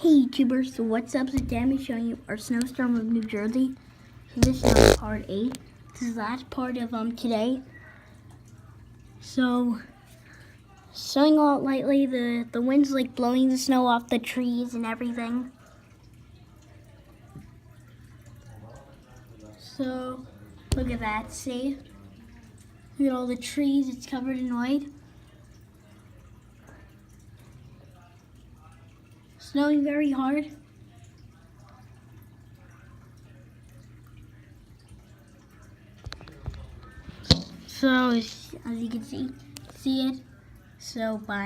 Hey YouTubers, so what's up? So Tammy showing you our snowstorm of New Jersey. So this is now part 8. This is the last part of today. So snowing all lightly, the wind's like blowing the snow off the trees and everything. So look at that, see? Look at all the trees, it's covered in white. Snowing very hard. So as you can see it. So bye.